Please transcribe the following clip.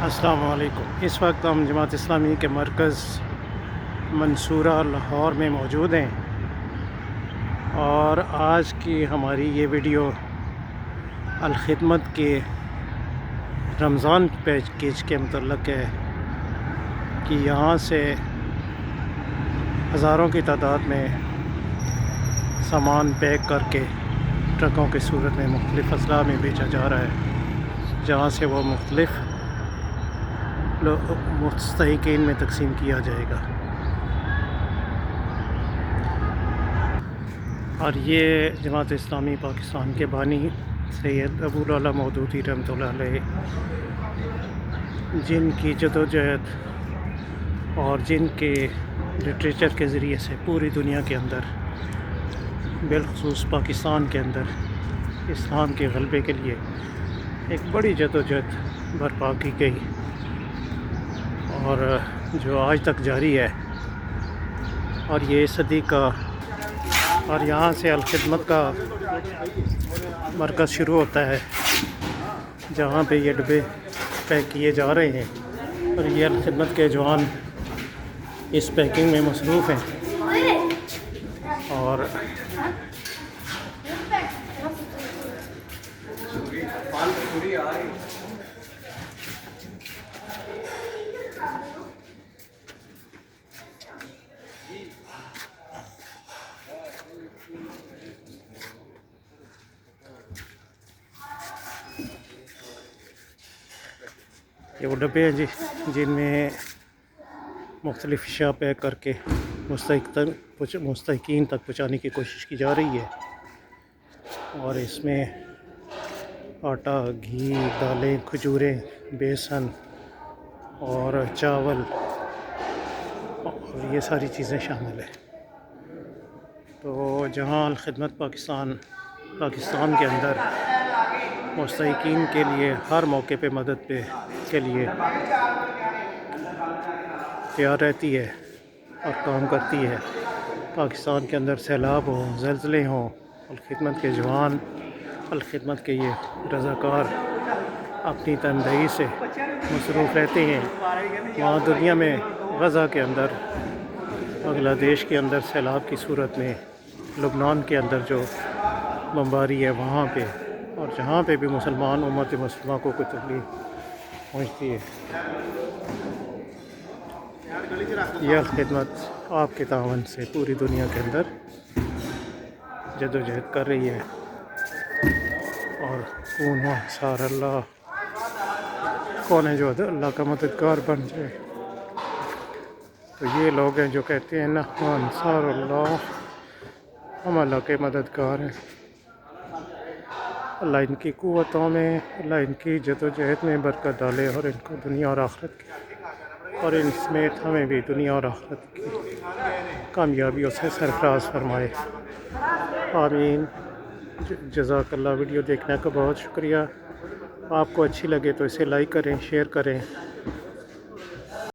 السلام علیکم۔ اس وقت ہم جماعت اسلامی کے مرکز منصورہ لاہور میں موجود ہیں، اور آج کی ہماری یہ ویڈیو الخدمت کے رمضان پیکیج کے متعلق ہے کہ یہاں سے ہزاروں کی تعداد میں سامان پیک کر کے ٹرکوں کی صورت میں مختلف اضلاع میں بیچا جا رہا ہے، جہاں سے وہ مختلف مستحقین میں تقسیم کیا جائے گا۔ اور یہ جماعت اسلامی پاکستان کے بانی سید ابو الاعلیٰ مودودی رحمۃ اللہ علیہ، جن کی جدوجہد اور جن کے لٹریچر کے ذریعے سے پوری دنیا کے اندر، بالخصوص پاکستان کے اندر اسلام کے غلبے کے لیے ایک بڑی جدوجہد برپا کی گئی، اور جو آج تک جاری ہے، اور یہ صدی کا، اور یہاں سے الخدمت کا مرکز شروع ہوتا ہے جہاں پہ یہ ڈبے پیک کیے جا رہے ہیں، اور یہ الخدمت کے جوان اس پیکنگ میں مصروف ہیں۔ اور یہ وہ ڈبے ہیں جن میں مختلف اشیاء پیک کر کے مستحقین تک پہنچانے کی کوشش کی جا رہی ہے، اور اس میں آٹا، گھی، دالیں، کھجوریں، بیسن اور چاول اور یہ ساری چیزیں شامل ہیں۔ تو جہاں الخدمت پاکستان کے اندر مستحقین کے لیے ہر موقع پہ مدد کے لیے تیار رہتی ہے اور کام کرتی ہے، پاکستان کے اندر سیلاب ہوں، زلزلے ہوں، الخدمت کے جوان، الخدمت کے یہ رضاکار اپنی تنہائی سے مصروف رہتے ہیں۔ وہاں دنیا میں غزہ کے اندر، بنگلہ دیش کے اندر سیلاب کی صورت میں، لبنان کے اندر جو بمباری ہے وہاں پہ، اور جہاں پہ بھی امت مسلمہ کو کوئی تکلیف پہنچتی ہے، یہ الخدمت آپ کے تعاون سے پوری دنیا کے اندر جدوجہد کر رہی ہے۔ اور اللہ کون ہے جو اللہ کا مددگار بن جائے؟ تو یہ لوگ ہیں جو کہتے ہیں نحن انصار اللہ، ہم اللہ کے مددگار ہیں۔ اللہ ان کی قوتوں میں، اللہ ان کی جدوجہد میں برکت ڈالے، اور ان کو دنیا اور آخرت کی، اور ان سمیت ہمیں بھی دنیا اور آخرت کی کامیابیوں سے سرفراز فرمائے، آمین۔ جزاک اللہ۔ ویڈیو دیکھنے کا بہت شکریہ۔ آپ کو اچھی لگے تو اسے لائک کریں، شیئر کریں،